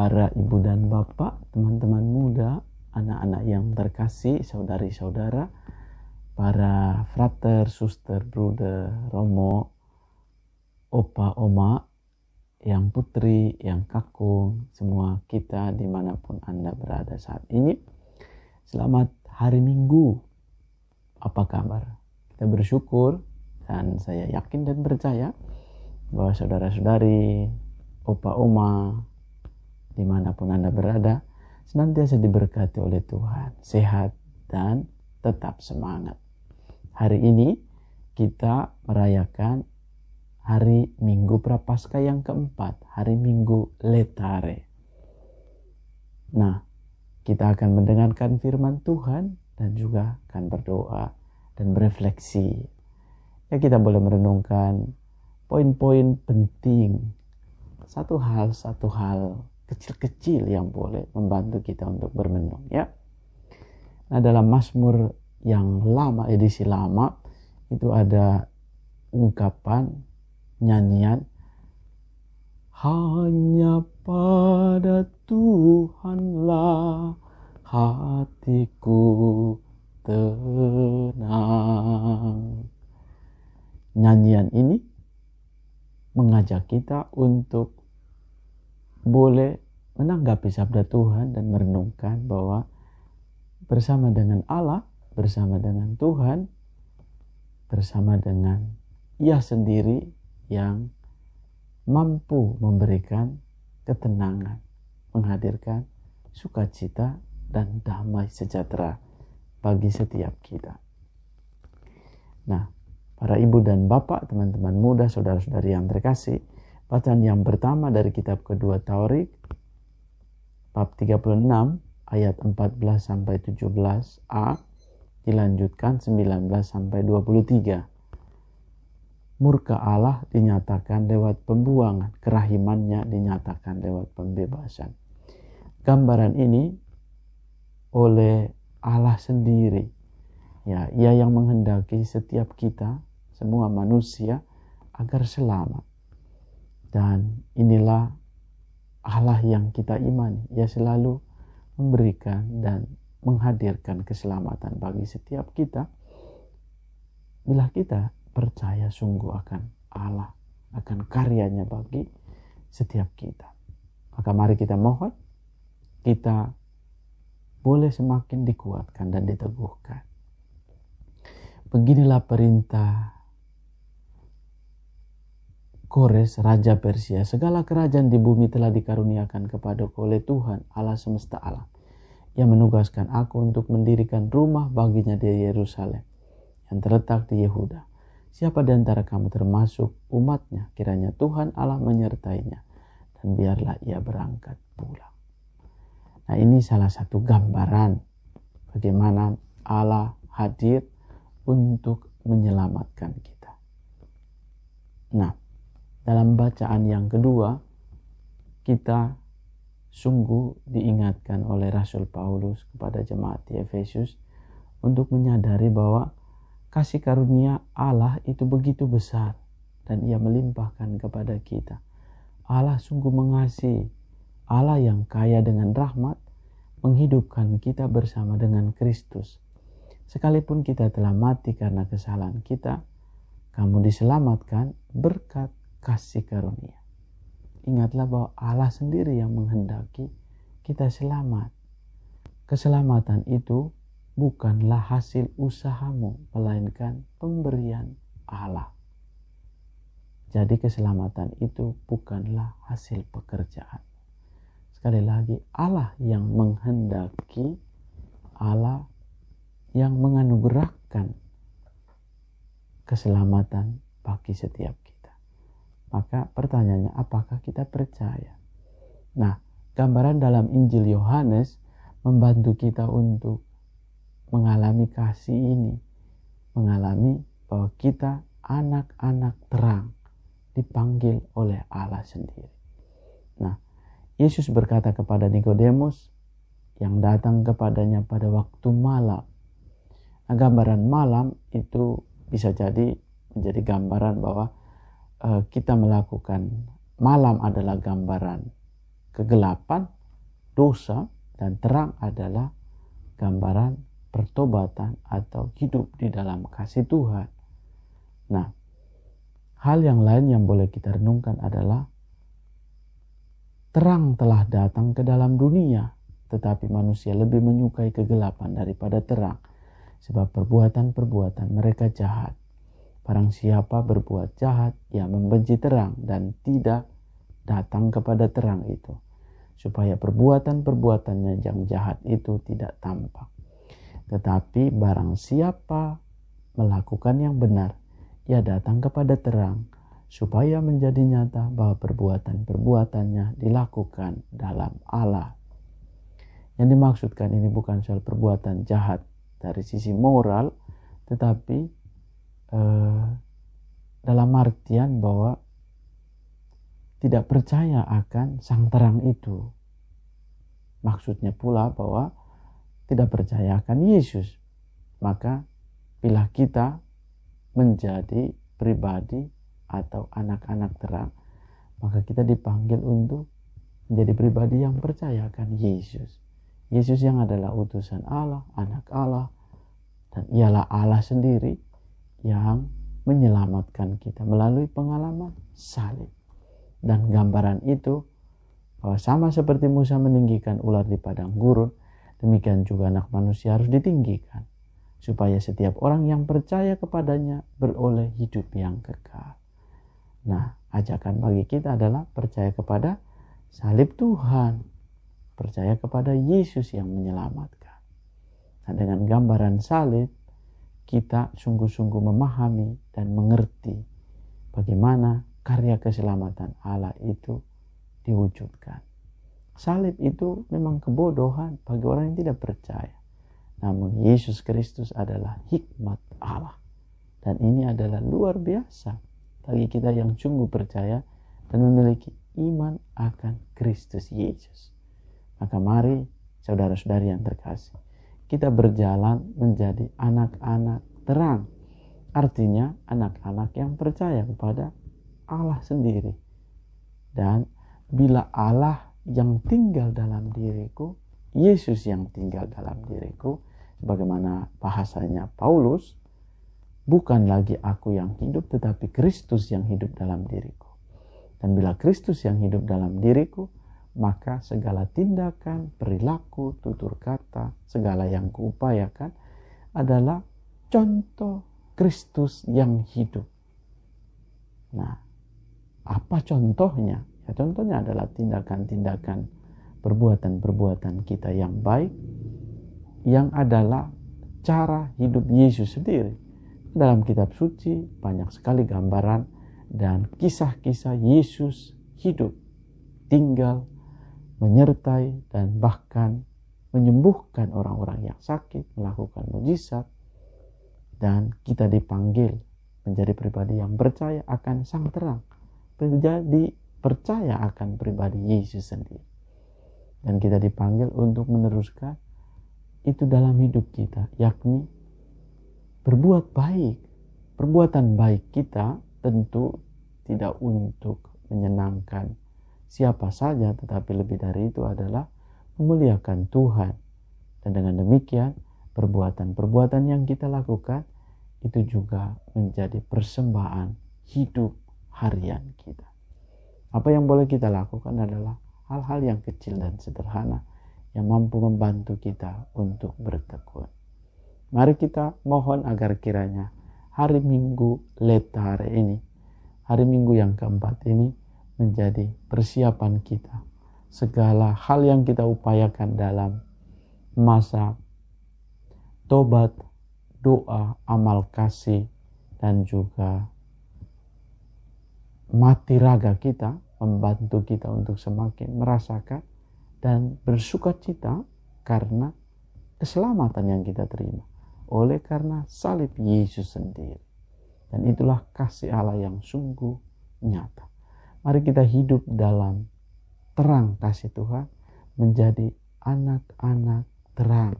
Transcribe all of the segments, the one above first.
para ibu dan bapak, teman-teman muda, anak-anak yang terkasih, saudari-saudara, para frater, suster, bruder, romo, opa, oma, yang putri, yang kakung, semua kita dimanapun Anda berada saat ini. Selamat hari Minggu. Apa kabar? Kita bersyukur dan saya yakin dan percaya bahwa saudara-saudari, opa, oma, dimanapun Anda berada, senantiasa diberkati oleh Tuhan, sehat dan tetap semangat. Hari ini kita merayakan hari Minggu Prapaskah yang keempat, hari Minggu Letare. Nah, kita akan mendengarkan firman Tuhan dan juga akan berdoa dan berefleksi. Ya, kita boleh merenungkan poin-poin penting, satu hal kecil-kecil yang boleh membantu kita untuk bermenung, ya. Nah, dalam Mazmur yang lama, edisi lama, itu ada ungkapan nyanyian, hanya pada Tuhanlah hatiku tenang. Nyanyian ini mengajak kita untuk boleh menanggapi sabda Tuhan dan merenungkan bahwa bersama dengan Allah, bersama dengan Tuhan, bersama dengan Ia sendiri yang mampu memberikan ketenangan, menghadirkan sukacita dan damai sejahtera bagi setiap kita. Nah, para ibu dan bapak, teman-teman muda, saudara-saudari yang terkasih, bacaan yang pertama dari kitab kedua Taurik, bab 36, ayat 14 sampai 17a, dilanjutkan 19 sampai 23. Murka Allah dinyatakan lewat pembuangan, kerahimannya dinyatakan lewat pembebasan. Gambaran ini oleh Allah sendiri. Ya, Ia yang menghendaki setiap kita, semua manusia, agar selamat. Dan inilah Allah yang kita imani. Ia selalu memberikan dan menghadirkan keselamatan bagi setiap kita. Bila kita percaya sungguh akan Allah, akan karyanya bagi setiap kita. Maka mari kita mohon, kita boleh semakin dikuatkan dan diteguhkan. Beginilah perintah Kores, Raja Persia, segala kerajaan di bumi telah dikaruniakan kepadaku oleh Tuhan, Allah semesta alam. Ia menugaskan aku untuk mendirikan rumah baginya di Yerusalem, yang terletak di Yehuda. Siapa di antara kamu termasuk umatnya, kiranya Tuhan Allah menyertainya, dan biarlah ia berangkat pulang. Nah, ini salah satu gambaran bagaimana Allah hadir untuk menyelamatkan kita. Nah, dalam bacaan yang kedua, kita sungguh diingatkan oleh Rasul Paulus kepada jemaat di Efesus untuk menyadari bahwa kasih karunia Allah itu begitu besar dan Ia melimpahkan kepada kita. Allah sungguh mengasihi, Allah yang kaya dengan rahmat menghidupkan kita bersama dengan Kristus. Sekalipun kita telah mati karena kesalahan kita, kamu diselamatkan berkat kasih karunia. Ingatlah bahwa Allah sendiri yang menghendaki kita selamat. Keselamatan itu bukanlah hasil usahamu, melainkan pemberian Allah. Jadi keselamatan itu bukanlah hasil pekerjaan. Sekali lagi, Allah yang menghendaki, Allah yang menganugerahkan keselamatan bagi setiap kita. Maka pertanyaannya, apakah kita percaya? Nah, gambaran dalam Injil Yohanes membantu kita untuk mengalami kasih ini, mengalami bahwa kita anak-anak terang, dipanggil oleh Allah sendiri. Nah, Yesus berkata kepada Nikodemus yang datang kepadanya pada waktu malam. Nah, gambaran malam itu bisa jadi menjadi gambaran bahwa kita melakukan malam adalah gambaran kegelapan, dosa, dan terang adalah gambaran pertobatan atau hidup di dalam kasih Tuhan. Nah, hal yang lain yang boleh kita renungkan adalah terang telah datang ke dalam dunia, tetapi manusia lebih menyukai kegelapan daripada terang, sebab perbuatan-perbuatan mereka jahat. Barang siapa berbuat jahat, ia membenci terang dan tidak datang kepada terang itu, supaya perbuatan-perbuatannya yang jahat itu tidak tampak. Tetapi barang siapa melakukan yang benar, ia datang kepada terang, supaya menjadi nyata bahwa perbuatan-perbuatannya dilakukan dalam Allah. Yang dimaksudkan ini bukan soal perbuatan jahat dari sisi moral, tetapi dalam artian bahwa tidak percaya akan sang terang itu. Maksudnya pula bahwa tidak percaya akan Yesus. Maka bila kita menjadi pribadi atau anak-anak terang, maka kita dipanggil untuk menjadi pribadi yang percaya akan Yesus. Yesus yang adalah utusan Allah, anak Allah, dan ialah Allah sendiri yang menyelamatkan kita melalui pengalaman salib. Dan gambaran itu bahwa sama seperti Musa meninggikan ular di padang gurun, demikian juga anak manusia harus ditinggikan, supaya setiap orang yang percaya kepadanya beroleh hidup yang kekal. Nah, ajakan bagi kita adalah percaya kepada salib Tuhan, percaya kepada Yesus yang menyelamatkan. Nah, dengan gambaran salib, kita sungguh-sungguh memahami dan mengerti bagaimana karya keselamatan Allah itu diwujudkan. Salib itu memang kebodohan bagi orang yang tidak percaya. Namun Yesus Kristus adalah hikmat Allah. Dan ini adalah luar biasa bagi kita yang sungguh percaya dan memiliki iman akan Kristus Yesus. Maka mari saudara-saudari yang terkasih, kita berjalan menjadi anak-anak terang. Artinya anak-anak yang percaya kepada Allah sendiri. Dan bila Allah yang tinggal dalam diriku, Yesus yang tinggal dalam diriku, sebagaimana bahasanya Paulus, bukan lagi aku yang hidup, tetapi Kristus yang hidup dalam diriku. Dan bila Kristus yang hidup dalam diriku, maka segala tindakan, perilaku, tutur kata, segala yang kuupayakan adalah contoh Kristus yang hidup. Nah, apa contohnya? Ya, contohnya adalah tindakan-tindakan, perbuatan-perbuatan kita yang baik, yang adalah cara hidup Yesus sendiri. Dalam kitab suci banyak sekali gambaran dan kisah-kisah Yesus hidup, tinggal, menyertai, dan bahkan menyembuhkan orang-orang yang sakit, melakukan mujizat. Dan kita dipanggil menjadi pribadi yang percaya akan sang terang, menjadi percaya akan pribadi Yesus sendiri. Dan kita dipanggil untuk meneruskan itu dalam hidup kita, yakni berbuat baik. Perbuatan baik kita tentu tidak untuk menyenangkan siapa saja, tetapi lebih dari itu adalah memuliakan Tuhan. Dan dengan demikian, perbuatan-perbuatan yang kita lakukan itu juga menjadi persembahan hidup harian kita. Apa yang boleh kita lakukan adalah hal-hal yang kecil dan sederhana yang mampu membantu kita untuk bertekun. Mari kita mohon agar kiranya hari Minggu Letare ini, hari Minggu yang keempat ini, menjadi persiapan kita. Segala hal yang kita upayakan dalam masa tobat, doa, amal kasih, dan juga mati raga kita, membantu kita untuk semakin merasakan dan bersukacita karena keselamatan yang kita terima oleh karena salib Yesus sendiri. Dan itulah kasih Allah yang sungguh nyata. Mari kita hidup dalam terang kasih Tuhan, menjadi anak-anak terang.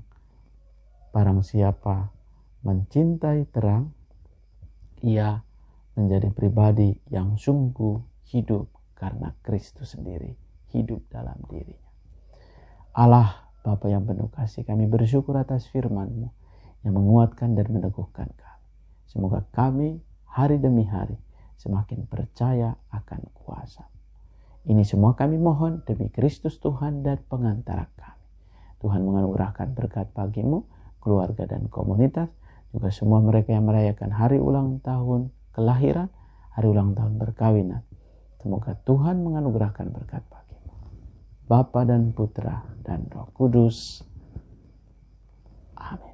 Barang siapa mencintai terang, ia menjadi pribadi yang sungguh hidup karena Kristus sendiri hidup dalam dirinya. Allah Bapa yang penuh kasih, kami bersyukur atas firman-Mu yang menguatkan dan meneguhkan kami. Semoga kami hari demi hari semakin percaya akan kuasa. Ini semua kami mohon demi Kristus Tuhan dan pengantara kami. Tuhan menganugerahkan berkat bagimu, keluarga dan komunitas, juga semua mereka yang merayakan hari ulang tahun kelahiran, hari ulang tahun perkawinan. Semoga Tuhan menganugerahkan berkat bagimu. Bapa dan Putra dan Roh Kudus. Amin.